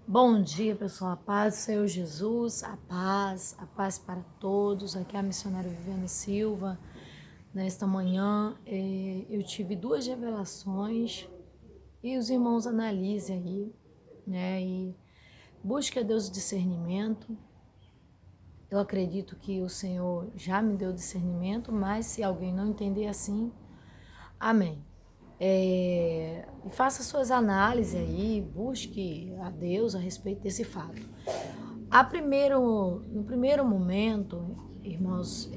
Bom dia, pessoal. A paz do Senhor Jesus, a paz para todos. Aqui é a missionária Viviana Silva. Nesta manhã, eu tive duas revelações e os irmãos analisem aí, né? E busque a Deus o discernimento. Eu acredito que o Senhor já me deu discernimento, mas se alguém não entender assim, amém. E faça suas análises aí, busque a Deus a respeito desse fato. No primeiro momento, irmãos,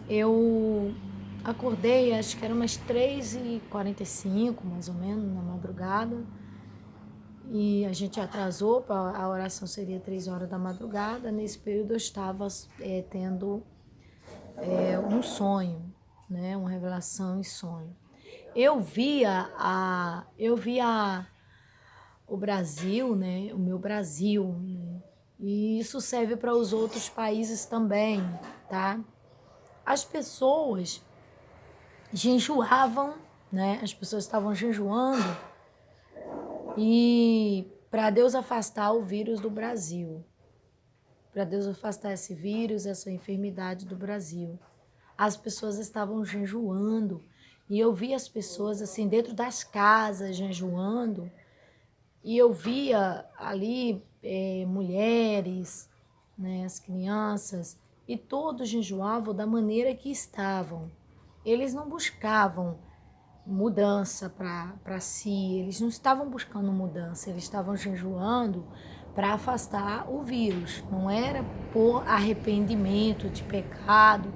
eu acordei, acho que era umas 3h45, mais ou menos, na madrugada, e a gente atrasou, a oração seria 3 horas da madrugada. Nesse período eu estava tendo um sonho, né, uma revelação em sonho. Eu via o Brasil, né, o meu Brasil, né, e isso serve para os outros países também, tá? As pessoas jejuavam, né? As pessoas estavam jejuando e para Deus afastar o vírus do Brasil, para Deus afastar esse vírus, essa enfermidade do Brasil. As pessoas estavam jejuando e eu via as pessoas assim dentro das casas jejuando e eu via ali mulheres, né, as crianças, e todos jejuavam da maneira que estavam. Eles não buscavam mudança para si, eles não estavam buscando mudança, eles estavam jejuando para afastar o vírus, não era por arrependimento de pecado,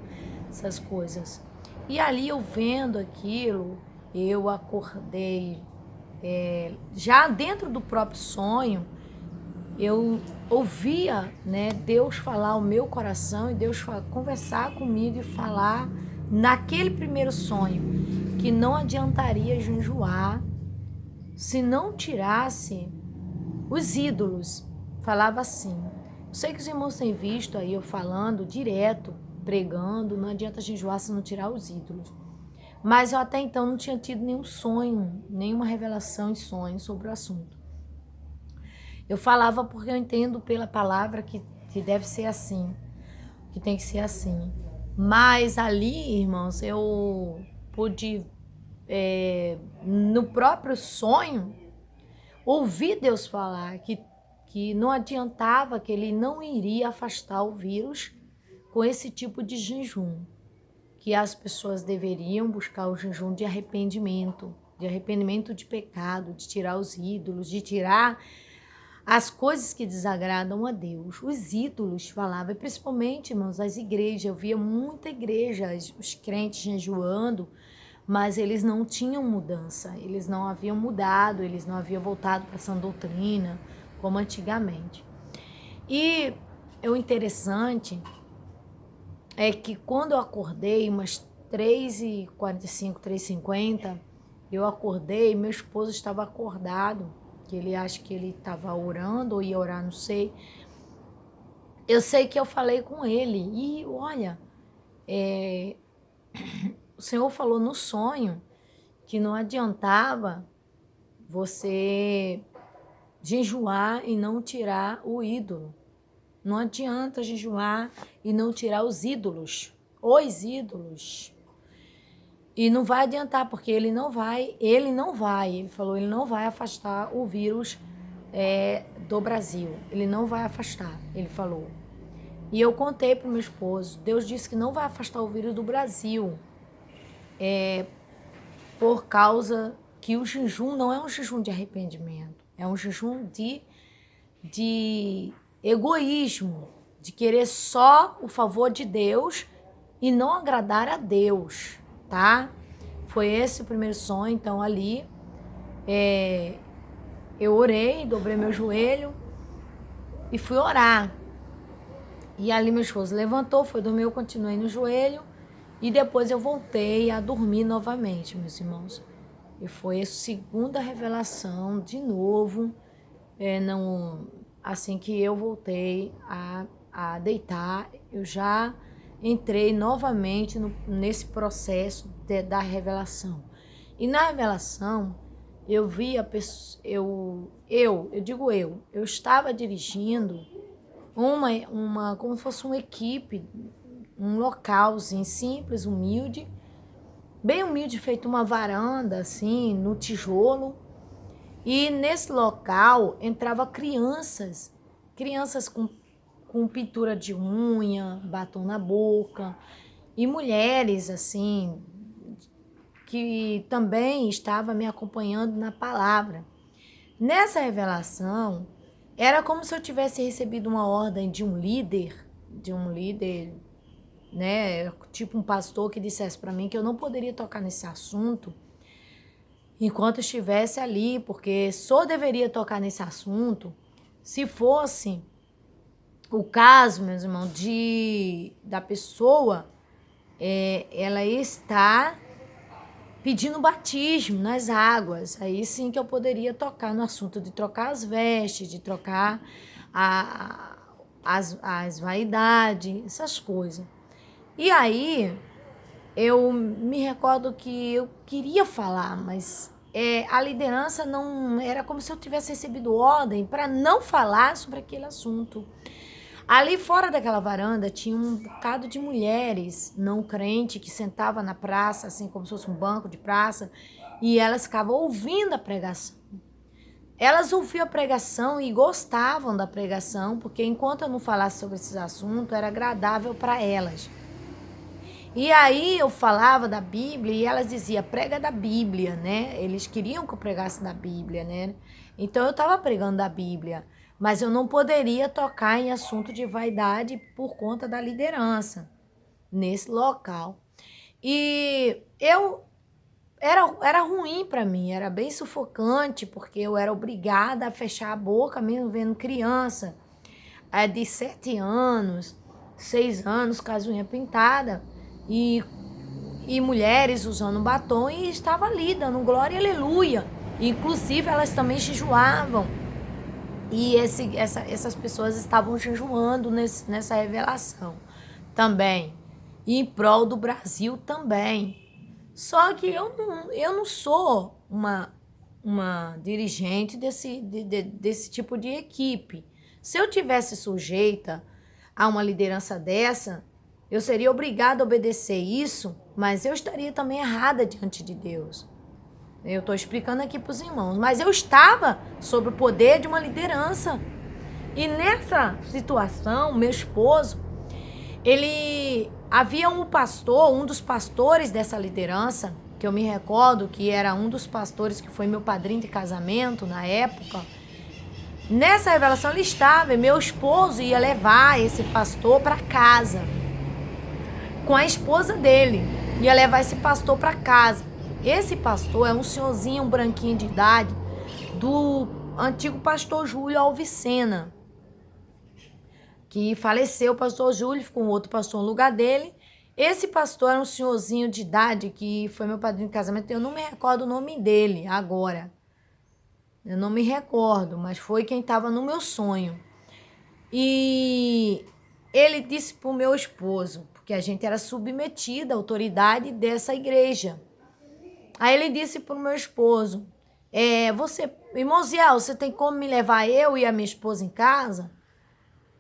essas coisas. E ali eu vendo aquilo, eu acordei, já dentro do próprio sonho, eu ouvia, né, Deus falar ao meu coração e Deus conversar comigo e falar naquele primeiro sonho que não adiantaria jejuar se não tirasse os ídolos. Falava assim. Eu sei que os irmãos têm visto aí eu falando direto, pregando, não adianta jejuar se não tirar os ídolos. Mas eu até então não tinha tido nenhum sonho, nenhuma revelação em sonho sobre o assunto. Eu falava porque eu entendo pela palavra que deve ser assim, que tem que ser assim. Mas ali, irmãos, eu pude, no próprio sonho, ouvir Deus falar que não adiantava, que ele não iria afastar o vírus com esse tipo de jejum, que as pessoas deveriam buscar o jejum de arrependimento de pecado, de tirar os ídolos, de tirar as coisas que desagradam a Deus. Os ídolos falavam, e principalmente, irmãos, as igrejas. Eu via muita igreja, os crentes jejuando, mas eles não tinham mudança, eles não haviam mudado, eles não haviam voltado para essa doutrina como antigamente. E o interessante é que quando eu acordei, umas 3h45, 3h50, eu acordei, meu esposo estava acordado, que ele acha que ele estava orando ou ia orar, não sei. Eu sei que eu falei com ele e olha, o Senhor falou no sonho que não adiantava você jejuar e não tirar o ídolo. Não adianta jejuar e não tirar os ídolos. E não vai adiantar, porque ele falou, ele não vai afastar o vírus do Brasil. Ele não vai afastar, ele falou. E eu contei para o meu esposo, Deus disse que não vai afastar o vírus do Brasil, por causa que o jejum não é um jejum de arrependimento, é um jejum de egoísmo, de querer só o favor de Deus e não agradar a Deus, tá? Foi esse o primeiro sonho. Então ali eu orei, dobrei meu joelho e fui orar. E ali meu esposo levantou, foi dormir, eu continuei no joelho e depois eu voltei a dormir novamente, meus irmãos. E foi a segunda revelação, de novo, não, assim que eu voltei a deitar, eu já entrei novamente nesse processo da revelação. E na revelação, eu vi a pessoa, eu estava dirigindo como se fosse uma equipe, um localzinho simples, humilde, bem humilde, feito uma varanda, assim, no tijolo. E nesse local entrava crianças com pintura de unha, batom na boca, e mulheres, assim, que também estava me acompanhando na palavra. Nessa revelação, era como se eu tivesse recebido uma ordem de um líder, né, tipo um pastor que dissesse para mim que eu não poderia tocar nesse assunto enquanto estivesse ali, porque só deveria tocar nesse assunto se fosse o caso, meus irmãos, da pessoa ela está pedindo batismo nas águas. Aí sim que eu poderia tocar no assunto de trocar as vestes, de trocar as vaidades, essas coisas. E aí eu me recordo que eu queria falar, mas a liderança não era como se eu tivesse recebido ordem para não falar sobre aquele assunto. Ali fora daquela varanda tinha um bocado de mulheres não crentes que sentavam na praça, assim como se fosse um banco de praça, e elas ficavam ouvindo a pregação. Elas ouviam a pregação e gostavam da pregação, porque enquanto eu não falasse sobre esses assuntos, era agradável para elas. E aí eu falava da Bíblia e elas diziam, prega da Bíblia, né? Eles queriam que eu pregasse da Bíblia, né? Então eu estava pregando da Bíblia, mas eu não poderia tocar em assunto de vaidade por conta da liderança nesse local. E era ruim para mim, era bem sufocante, porque eu era obrigada a fechar a boca mesmo vendo criança de 7 anos, 6 anos, com as unhas pintadas, e mulheres usando batom, e estava ali dando glória e aleluia. Inclusive elas também jejuavam. E essas pessoas estavam jejuando nessa revelação também. E em prol do Brasil também. Só que eu não sou uma dirigente desse tipo de equipe. Se eu tivesse sujeita a uma liderança dessa, eu seria obrigada a obedecer isso, mas eu estaria também errada diante de Deus. Eu estou explicando aqui para os irmãos, mas eu estava sob o poder de uma liderança. E nessa situação, meu esposo, havia um pastor, um dos pastores dessa liderança, que eu me recordo que era um dos pastores que foi meu padrinho de casamento na época. Nessa revelação ele estava, e meu esposo ia levar esse pastor para casa, com a esposa dele, ia levar esse pastor para casa. Esse pastor é um senhorzinho, um branquinho de idade, do antigo pastor Júlio Alvicena, que faleceu. O pastor Júlio, ficou um outro pastor no lugar dele. Esse pastor era um senhorzinho de idade que foi meu padrinho de casamento. Eu não me recordo o nome dele agora. Eu não me recordo, mas foi quem estava no meu sonho. E ele disse para o meu esposo, porque a gente era submetida à autoridade dessa igreja. Aí ele disse para o meu esposo, irmão Ziel, você tem como me levar eu e a minha esposa em casa?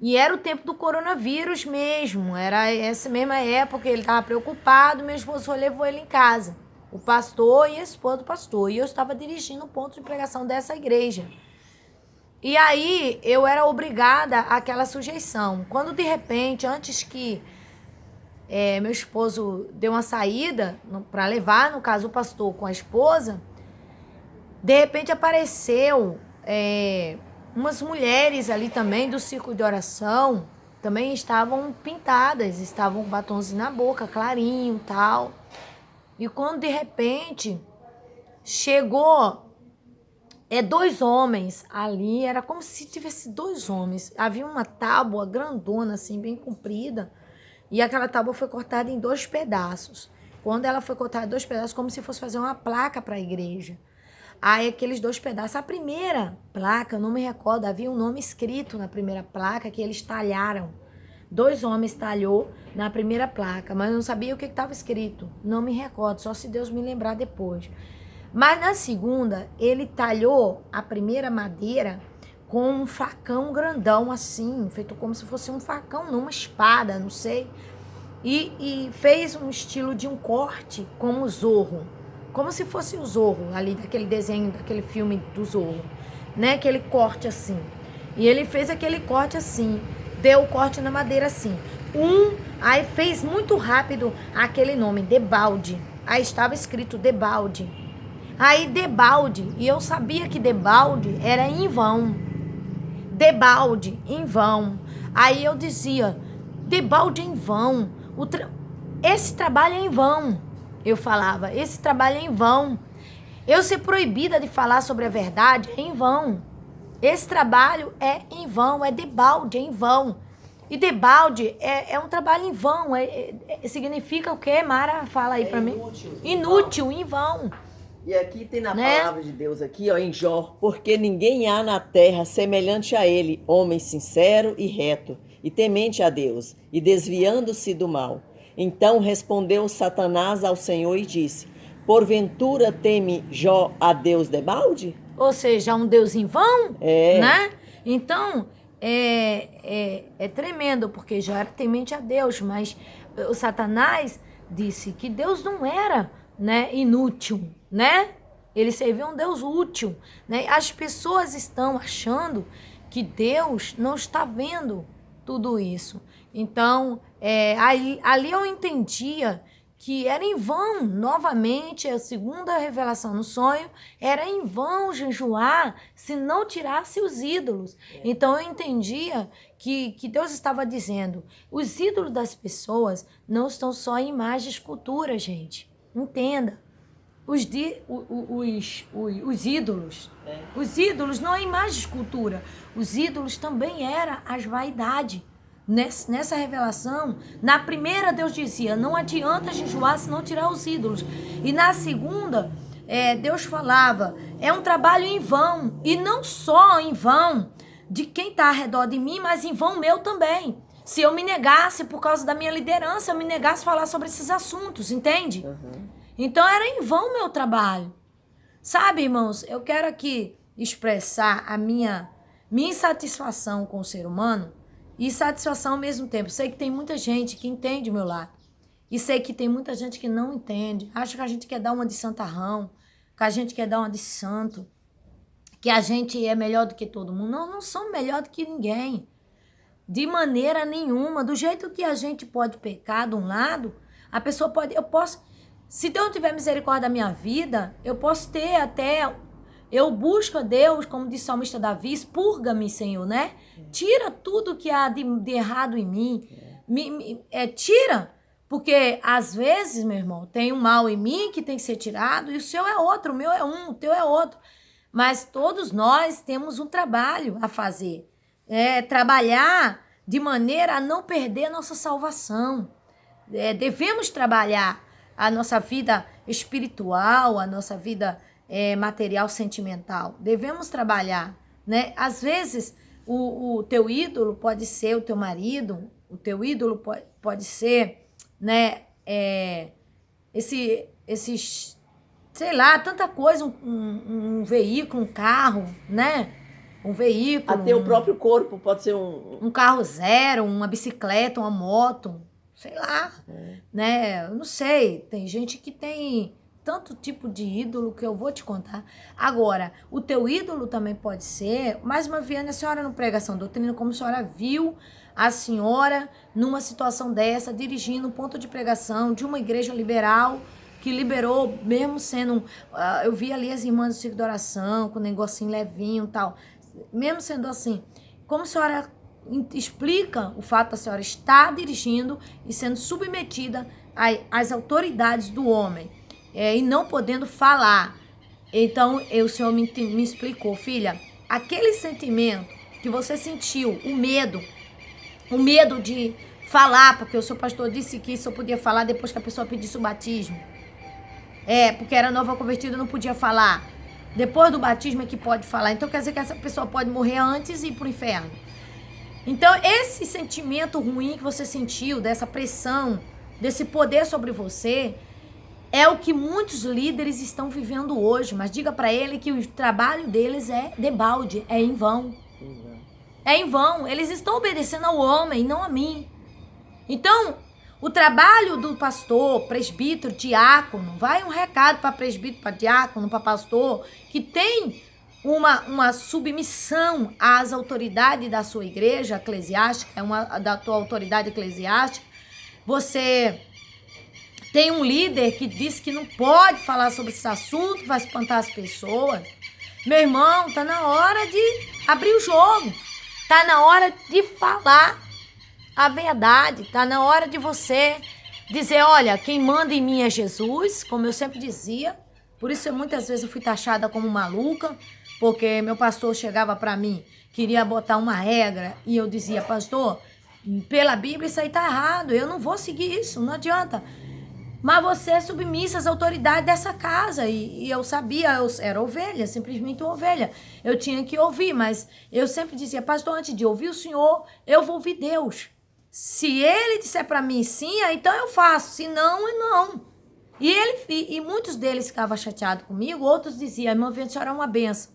E era o tempo do coronavírus mesmo, era essa mesma época, ele estava preocupado, meu esposo levou ele em casa, o pastor e a esposa do pastor, e eu estava dirigindo o ponto de pregação dessa igreja. E aí eu era obrigada àquela sujeição. Quando de repente, antes que meu esposo deu uma saída para levar, no caso, o pastor com a esposa, de repente apareceu umas mulheres ali também do círculo de oração, também estavam pintadas, estavam com batonzinho na boca, clarinho e tal. E quando de repente chegou 2 homens ali, era como se tivesse 2 homens. Havia uma tábua grandona, assim, bem comprida, e aquela tábua foi cortada em 2 pedaços. Quando ela foi cortada em 2 pedaços, como se fosse fazer uma placa para a igreja. Aí aqueles 2 pedaços, a primeira placa, eu não me recordo, havia um nome escrito na primeira placa que eles talharam. 2 homens talhou na primeira placa, mas eu não sabia o que estava escrito. Não me recordo, só se Deus me lembrar depois. Mas na segunda, ele talhou a primeira madeira com um facão grandão assim, feito como se fosse um facão, não uma espada, não sei. E fez um estilo de um corte como o Zorro, como se fosse o Zorro, ali daquele desenho, daquele filme do Zorro, né? Aquele corte assim. E ele fez aquele corte assim, deu o corte na madeira assim. Aí fez muito rápido aquele nome, Debalde. Aí estava escrito Debalde. Aí Debalde, e eu sabia que Debalde era em vão. Debalde, em vão. Aí eu dizia, Debalde em vão. Esse trabalho é em vão. Eu falava, esse trabalho é em vão. Eu ser proibida de falar sobre a verdade é em vão. Esse trabalho é em vão, é debalde, é em vão. E debalde é um trabalho em vão. Significa o quê, Mara? Fala aí pra mim. Inútil, em vão. E aqui tem na palavra de Deus aqui, ó, em Jó, porque ninguém há na terra semelhante a ele, homem sincero e reto, e temente a Deus, e desviando-se do mal. Então respondeu Satanás ao Senhor e disse, porventura teme Jó a Deus debalde? Ou seja, um Deus em vão, né? Então, é tremendo, porque Jó era temente a Deus, mas o Satanás disse que Deus não era, né, inútil, né? Ele servia um Deus útil, né? As pessoas estão achando que Deus não está vendo tudo isso. Então, ali eu entendia que era em vão, novamente, a segunda revelação no sonho, era em vão jejuar se não tirasse os ídolos. Então eu entendia que Deus estava dizendo, os ídolos das pessoas não estão só em imagens de escultura, gente. Entenda. Os ídolos. Os ídolos não é imagem de escultura. Os ídolos também eram as vaidades. Nessa revelação, na primeira Deus dizia, não adianta jejuar se não tirar os ídolos. E na segunda, Deus falava, é um trabalho em vão. E não só em vão de quem está ao redor de mim, mas em vão meu também. Se eu me negasse, por causa da minha liderança, eu me negasse a falar sobre esses assuntos, entende? Então era em vão meu trabalho. Sabe, irmãos, eu quero aqui expressar a minha insatisfação com o ser humano e satisfação ao mesmo tempo. Sei que tem muita gente que entende o meu lado. E sei que tem muita gente que não entende. Acha que a gente quer dar uma de santarrão, que a gente quer dar uma de santo, que a gente é melhor do que todo mundo. Não somos melhor do que ninguém. De maneira nenhuma. Do jeito que a gente pode pecar de um lado, a pessoa pode... Se Deus tiver misericórdia da minha vida, eu posso ter até... Eu busco a Deus, como disse o salmista Davi, expurga-me, Senhor, né? Tira tudo que há de errado em mim. Tira, porque às vezes, meu irmão, tem um mal em mim que tem que ser tirado e o seu é outro, o meu é um, o teu é outro. Mas todos nós temos um trabalho a fazer. Trabalhar de maneira a não perder a nossa salvação. Devemos trabalhar a nossa vida espiritual, a nossa vida material, sentimental. Devemos trabalhar, né? Às vezes, o teu ídolo pode ser o teu marido, o teu ídolo pode ser, né? Esses, sei lá, tanta coisa, um veículo, um carro, né? Um veículo. Até o próprio corpo pode ser um carro zero, uma bicicleta, uma moto, sei lá, né? Eu não sei, tem gente que tem tanto tipo de ídolo que eu vou te contar. Agora, o teu ídolo também pode ser, mais uma vez, a senhora no Pregação Doutrina, como a senhora viu a senhora numa situação dessa, dirigindo um ponto de pregação de uma igreja liberal, que liberou, mesmo sendo, eu vi ali as irmãs do Círculo de Oração, com um negocinho levinho e tal, mesmo sendo assim, como a senhora explica o fato da senhora estar dirigindo e sendo submetida às autoridades do homem, e não podendo falar. Então, o Senhor me explicou, filha, aquele sentimento que você sentiu, o medo de falar, porque o seu pastor disse que só podia falar depois que a pessoa pedisse o batismo. Porque era nova convertida, não podia falar. Depois do batismo é que pode falar. Então, quer dizer que essa pessoa pode morrer antes e ir pro inferno. Então, esse sentimento ruim que você sentiu, dessa pressão, desse poder sobre você, É o que muitos líderes estão vivendo hoje, mas diga para ele que o trabalho deles é debalde, é em vão. É em vão. Eles estão obedecendo ao homem, não a mim. Então, o trabalho do pastor, presbítero, diácono, vai um recado para presbítero, para diácono, para pastor, que tem uma submissão às autoridades da sua igreja eclesiástica, da tua autoridade eclesiástica. Você tem um líder que diz que não pode falar sobre esse assunto, vai espantar as pessoas. Meu irmão, tá na hora de abrir o jogo. Tá na hora de falar a verdade. Tá na hora de você dizer, olha, quem manda em mim é Jesus, como eu sempre dizia. Por isso, muitas vezes eu fui taxada como maluca, porque meu pastor chegava para mim, queria botar uma regra, e eu dizia, pastor, pela Bíblia isso aí tá errado, eu não vou seguir isso, não adianta. Mas você é submissa às autoridades dessa casa. E eu sabia, eu era ovelha, simplesmente uma ovelha. Eu tinha que ouvir, mas eu sempre dizia, pastor, antes de ouvir o Senhor, eu vou ouvir Deus. Se ele disser para mim sim, então eu faço. Se não, não. E muitos deles ficavam chateados comigo, outros diziam, irmã, a senhora é uma benção.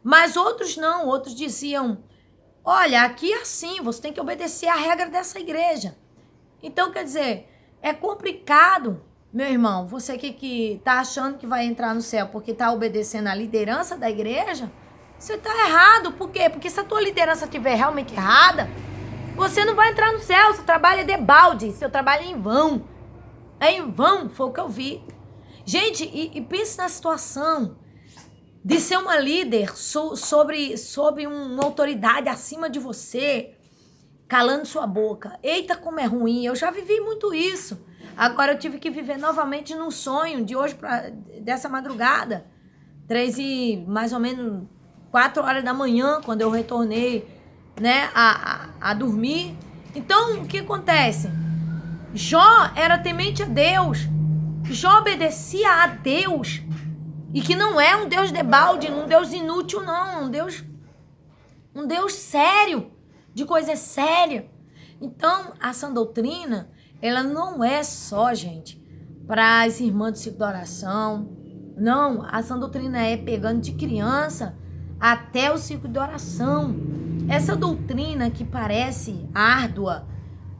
Mas outros não, outros diziam, olha, aqui é assim, você tem que obedecer a regra dessa igreja. Então, quer dizer, é complicado, meu irmão, você que tá achando que vai entrar no céu porque tá obedecendo a liderança da igreja, você tá errado. Por quê? Porque se a tua liderança estiver realmente errada, você não vai entrar no céu, seu trabalho é debalde, seu trabalho é em vão. É em vão, foi o que eu vi. Gente, e pense na situação de ser uma líder sobre uma autoridade acima de você, calando sua boca. Eita, como é ruim. Eu já vivi muito isso. Agora eu tive que viver novamente num sonho de hoje dessa madrugada. 4 horas da manhã, quando eu retornei, né, a dormir. Então, o que acontece? Jó era temente a Deus. Jó obedecia a Deus. E que não é um Deus debalde, um Deus inútil, não. Um Deus sério. De coisa séria. Então, a sã doutrina, ela não é só, gente, para as irmãs do ciclo da oração. Não, a sã doutrina é pegando de criança até o ciclo de oração. Essa doutrina que parece árdua,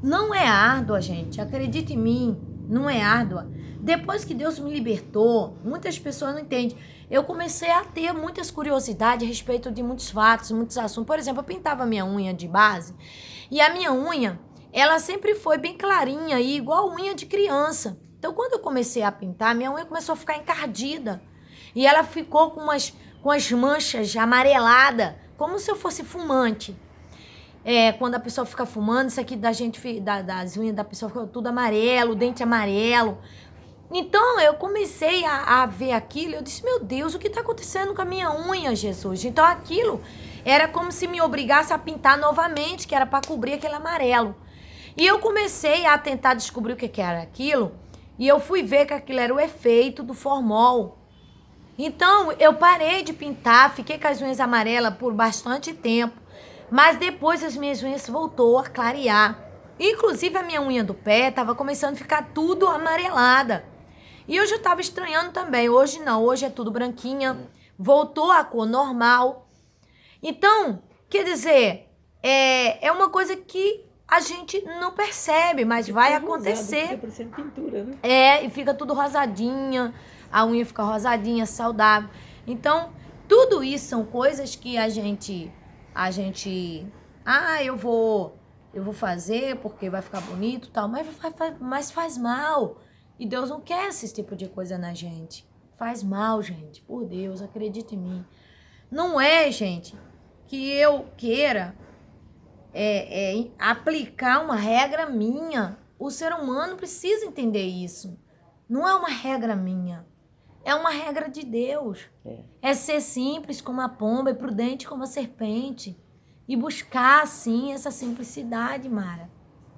não é árdua, gente. Acredite em mim, não é árdua. Depois que Deus me libertou, muitas pessoas não entendem. Eu comecei a ter muitas curiosidades a respeito de muitos fatos, muitos assuntos. Por exemplo, eu pintava minha unha de base e a minha unha, ela sempre foi bem clarinha e igual unha de criança. Então, quando eu comecei a pintar, minha unha começou a ficar encardida e ela ficou com as manchas amareladas, como se eu fosse fumante. Quando a pessoa fica fumando, isso aqui das unhas da pessoa fica tudo amarelo, dente amarelo. Então, eu comecei a ver aquilo, eu disse, meu Deus, o que está acontecendo com a minha unha, Jesus? Então, aquilo era como se me obrigasse a pintar novamente, que era para cobrir aquele amarelo. E eu comecei a tentar descobrir o que era aquilo, e eu fui ver que aquilo era o efeito do formol. Então, eu parei de pintar, fiquei com as unhas amarelas por bastante tempo, mas depois as minhas unhas voltou a clarear. Inclusive, a minha unha do pé estava começando a ficar tudo amarelada. E eu já estava estranhando também. Hoje não, hoje é tudo branquinha. Voltou a cor normal. Então, quer dizer, é uma coisa que a gente não percebe, mas vai acontecer. Fica parecendo pintura, né? E fica tudo rosadinha. A unha fica rosadinha, saudável. Então, tudo isso são coisas que a gente... eu vou fazer porque vai ficar bonito e tal. Mas faz mal. E Deus não quer esse tipo de coisa na gente. Faz mal, gente. Por Deus, acredita em mim. Não é, gente, que eu queira aplicar uma regra minha. O ser humano precisa entender isso. Não é uma regra minha. É uma regra de Deus. É ser simples como a pomba e prudente como a serpente. E buscar, assim, essa simplicidade, Mara.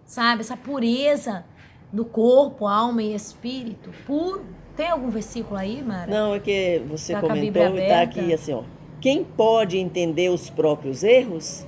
Sabe? Essa pureza do corpo, alma e espírito. Puro. Tem algum versículo aí, Mara? Não, é que você Tá com a comentou Bíblia e está aberta. aqui assim, ó. Quem pode entender os próprios erros?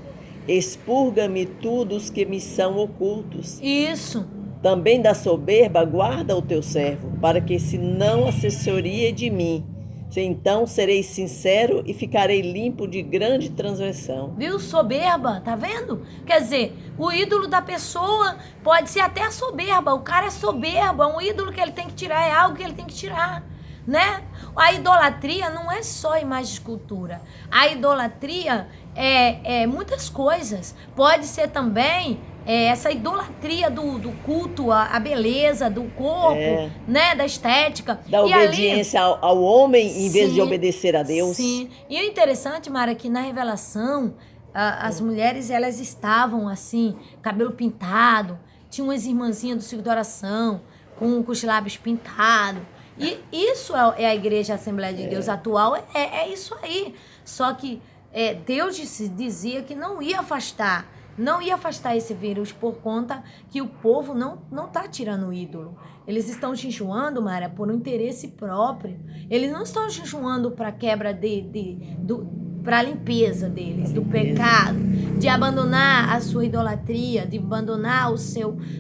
Expurga-me tudo os que me são ocultos. Isso. Também da soberba guarda o teu servo, para que se não assessorie de mim. Se então serei sincero e ficarei limpo de grande transgressão. Viu? Soberba, tá vendo? Quer dizer, o ídolo da pessoa pode ser até a soberba. O cara é soberba, um ídolo que ele tem que tirar, é algo que ele tem que tirar, né? A idolatria não é só imagem de escultura. A idolatria é muitas coisas. Pode ser também essa idolatria do culto à beleza, do corpo, né? Da estética. Da obediência ao homem em vez de obedecer a Deus. Sim. E o interessante, Mara, que na revelação, as mulheres, elas estavam assim, cabelo pintado, tinha umas irmãzinhas do ciclo de oração, com os lábios pintados. E isso é a Igreja Assembleia de Deus atual, é isso aí. Só que Deus dizia que não ia afastar esse vírus por conta que o povo não está tirando o ídolo. Eles estão jejuando, Mara, por um interesse próprio. Eles não estão jejuando para quebra para a limpeza deles, do pecado, de abandonar a sua idolatria, de abandonar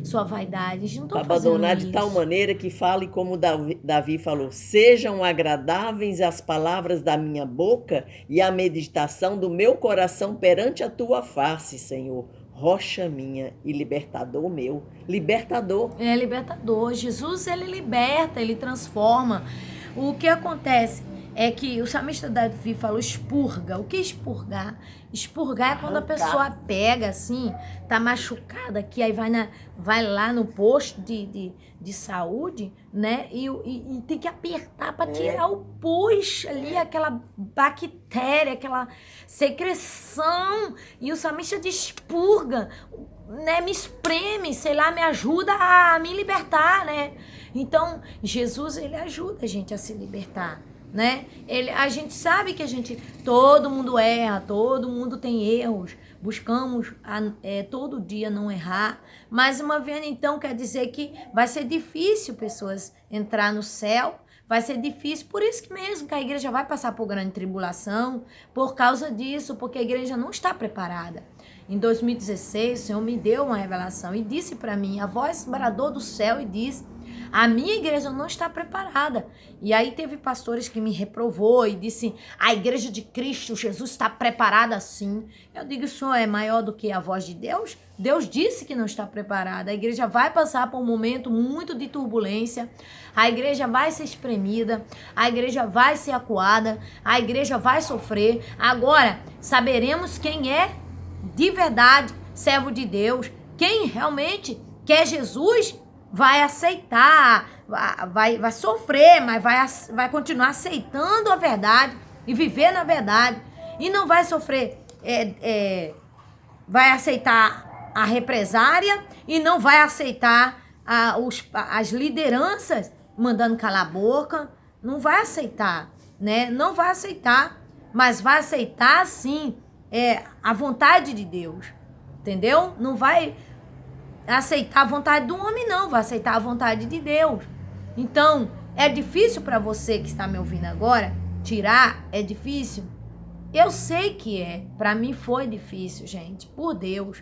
sua vaidade. Eles não estão fazendo abandonar isso. De tal maneira que fale como Davi falou: sejam agradáveis as palavras da minha boca e a meditação do meu coração perante a tua face, Senhor. Rocha minha e libertador meu. Libertador. É libertador. Jesus, ele liberta, ele transforma. O que acontece é que o salmista Davi falou expurga. O que é expurgar? Expurgar é quando a pessoa pega assim, tá machucada aqui, aí vai lá no posto de saúde, né? E tem que apertar para tirar o pus ali, aquela bactéria, aquela secreção. E o salmista diz expurga, né? Me espreme, sei lá, me ajuda a me libertar, né? Então, Jesus, ele ajuda a gente a se libertar, né? A gente sabe que todo mundo erra, todo mundo tem erros, buscamos todo dia não errar, mas uma vez então quer dizer que vai ser difícil pessoas entrar no céu, vai ser difícil, por isso que mesmo que a igreja vai passar por grande tribulação, por causa disso, porque a igreja não está preparada. Em 2016, o Senhor me deu uma revelação e disse para mim, a voz bradou do céu e disse: a minha igreja não está preparada. E aí teve pastores que me reprovou e disse: a igreja de Cristo, Jesus está preparada sim. Eu digo, isso é maior do que a voz de Deus? Deus disse que não está preparada. A igreja vai passar por um momento muito de turbulência. A igreja vai ser espremida. A igreja vai ser acuada. A igreja vai sofrer. Agora, saberemos quem é de verdade servo de Deus. Quem realmente quer Jesus vai aceitar, vai sofrer, mas vai continuar aceitando a verdade e viver na verdade. E não vai sofrer, vai aceitar a represária e não vai aceitar as lideranças mandando calar a boca. Não vai aceitar, né? Não vai aceitar, mas vai aceitar sim a vontade de Deus, entendeu? Não vai aceitar a vontade do homem, não, vai aceitar a vontade de Deus. Então, é difícil para você que está me ouvindo agora, tirar, é difícil? Eu sei que para mim foi difícil, gente, por Deus,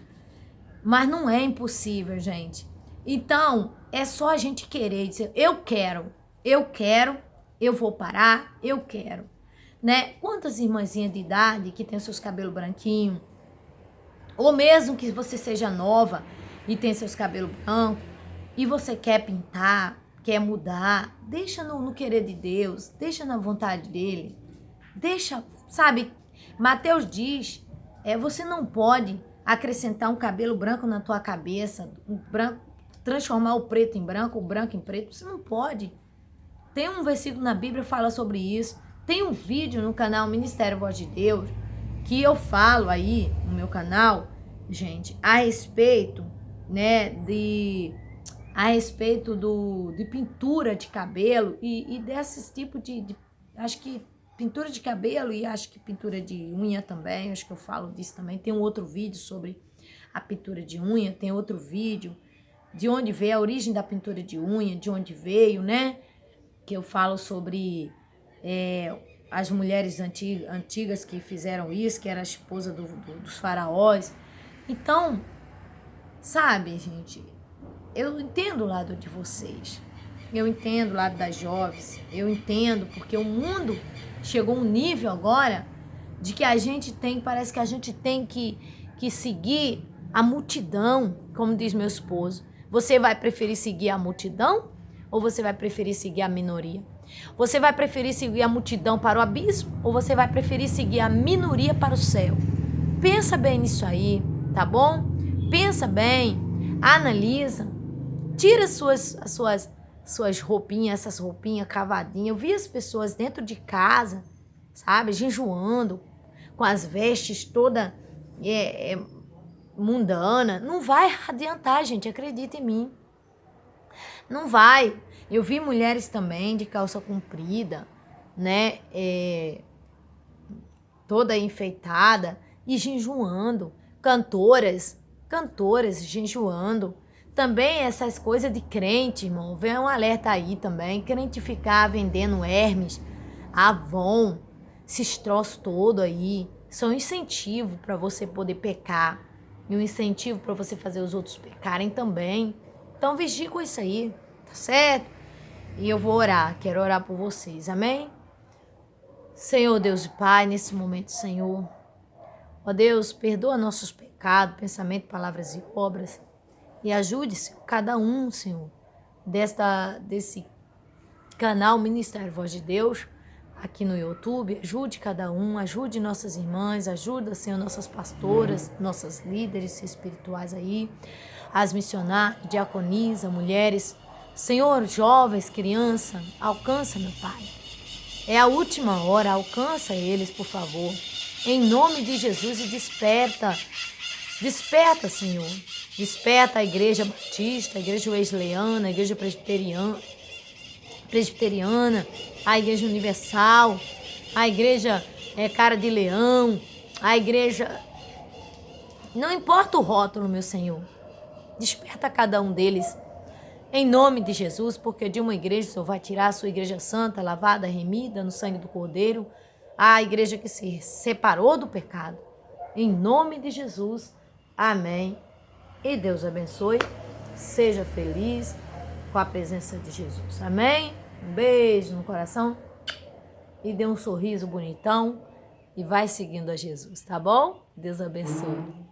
mas não é impossível, gente. Então, é só a gente querer dizer, eu quero, eu vou parar, eu quero, né? Quantas irmãzinhas de idade que tem seus cabelos branquinhos, ou mesmo que você seja nova e tem seus cabelos brancos, e você quer pintar, quer mudar, deixa no querer de Deus, deixa na vontade dele, deixa, sabe? Mateus diz, você não pode acrescentar um cabelo branco na tua cabeça, transformar o preto em branco, o branco em preto, você não pode. Tem um versículo na Bíblia que fala sobre isso, tem um vídeo no canal Ministério Voz de Deus, que eu falo aí no meu canal, gente, a respeito, né, de pintura de cabelo e desses tipos acho que pintura de cabelo e acho que pintura de unha também, acho que eu falo disso também. Tem um outro vídeo sobre a pintura de unha, tem outro vídeo de onde veio a origem da pintura de unha, de onde veio, né, que eu falo sobre as mulheres antigas que fizeram isso, que era a esposa dos faraós. Então, sabe, gente, eu entendo o lado de vocês. Eu entendo o lado das jovens. Eu entendo porque o mundo chegou a um nível agora de que a gente tem, parece que a gente tem que seguir a multidão, como diz meu esposo. Você vai preferir seguir a multidão ou você vai preferir seguir a minoria? Você vai preferir seguir a multidão para o abismo ou você vai preferir seguir a minoria para o céu? Pensa bem nisso aí, tá bom? Pensa bem, analisa, tira as suas roupinhas, essas roupinhas cavadinhas. Eu vi as pessoas dentro de casa, sabe, jejuando, com as vestes toda mundana. Não vai adiantar, gente, acredita em mim. Não vai. Eu vi mulheres também de calça comprida, né, toda enfeitada e jejuando. Cantoras jejuando. Também essas coisas de crente, irmão. Vem um alerta aí também. Crente ficar vendendo Hermes, Avon, esses troços todo aí. São incentivo para você poder pecar. E um incentivo para você fazer os outros pecarem também. Então vigie com isso aí, tá certo? E eu vou orar, quero orar por vocês, amém? Senhor Deus e Pai, nesse momento, Senhor, ó Deus, perdoa nossos pecados, pensamento, palavras e obras. E ajude, Senhor, cada um, Senhor, desse canal Ministério Voz de Deus, aqui no YouTube. Ajude cada um, ajude nossas irmãs, ajuda, Senhor, nossas pastoras, nossas líderes espirituais aí, as missionárias, diaconisa, mulheres. Senhor, jovens, crianças, alcança, meu Pai. É a última hora, alcança eles, por favor. Em nome de Jesus, e desperta. Desperta, Senhor. Desperta a igreja batista, a igreja wesleyana, a igreja presbiteriana, a igreja universal, a igreja cara de leão, a igreja... Não importa o rótulo, meu Senhor. Desperta cada um deles. Em nome de Jesus, porque de uma igreja o Senhor vai tirar a sua igreja santa, lavada, remida no sangue do Cordeiro, a igreja que se separou do pecado. Em nome de Jesus, amém. E Deus abençoe. Seja feliz com a presença de Jesus, amém? Um beijo no coração e dê um sorriso bonitão e vai seguindo a Jesus, tá bom? Deus abençoe.